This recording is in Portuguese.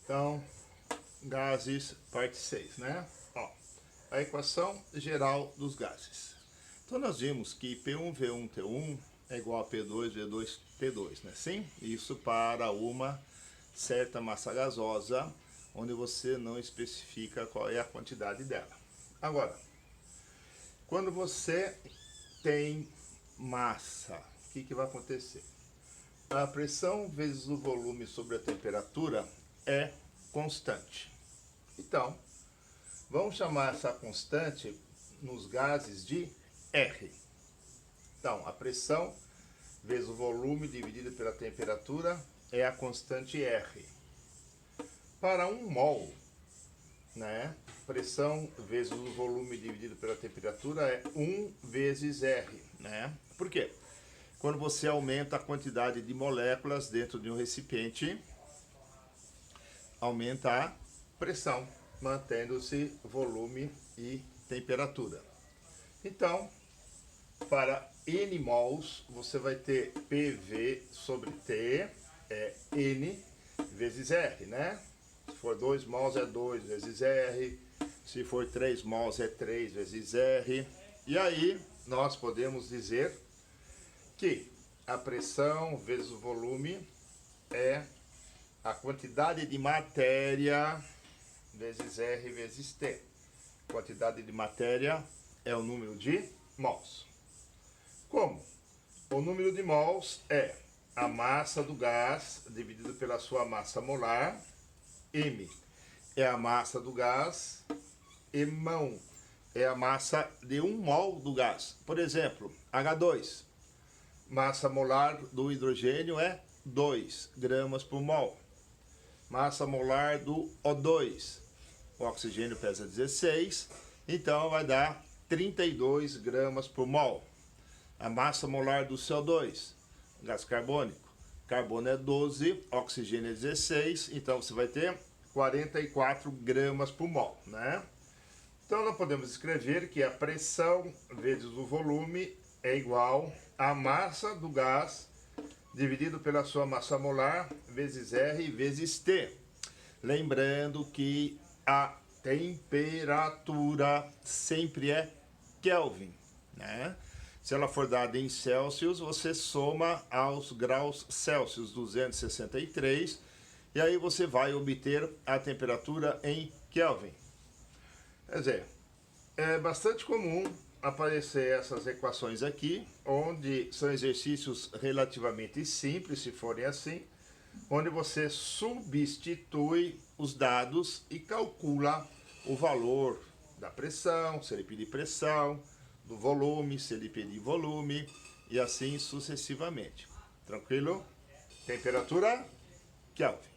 Então, gases, parte 6, né? Ó, a equação geral dos gases. Então, nós vimos que P1V1T1 é igual a P2V2T2, né? Sim? Isso para uma certa massa gasosa, onde você não especifica qual é a quantidade dela. Agora, quando você tem massa, o que vai acontecer? A pressão vezes o volume sobre a temperatura é constante. Então, vamos chamar essa constante nos gases de R. Então, a pressão vezes o volume dividido pela temperatura é a constante R. Para 1 mol, né, pressão vezes o volume dividido pela temperatura é 1 vezes R, né? Por quê? Quando você aumenta a quantidade de moléculas dentro de um recipiente, aumenta a pressão, mantendo-se volume e temperatura. Então, para N mols, você vai ter PV sobre T, é N vezes R, né? Se for 2 mols é 2 vezes R, se for 3 mols é 3 vezes R. E aí, nós podemos dizer que a pressão vezes o volume é a quantidade de matéria vezes R vezes T. Quantidade de matéria é o número de mols. Como? O número de mols é a massa do gás dividido pela sua massa molar. M é a massa do gás. E mão é a massa de 1 mol do gás. Por exemplo, H2. Massa molar do hidrogênio é 2 gramas por mol. Massa molar do O2. O oxigênio pesa 16, então vai dar 32 gramas por mol. A massa molar do CO2, gás carbônico. Carbono é 12, oxigênio é 16, então você vai ter 44 gramas por mol, né? Então nós podemos escrever que a pressão vezes o volume é igual à massa do gás dividido pela sua massa molar vezes R vezes T. Lembrando que a temperatura sempre é Kelvin, né? Se ela for dada em Celsius, você soma aos graus Celsius 263 e aí você vai obter a temperatura em Kelvin. Quer dizer, é bastante comum aparecer essas equações aqui, onde são exercícios relativamente simples, se forem assim, onde você substitui os dados e calcula o valor da pressão, se ele pedir pressão, do volume, se ele pedir volume, e assim sucessivamente. Tranquilo? Temperatura Kelvin.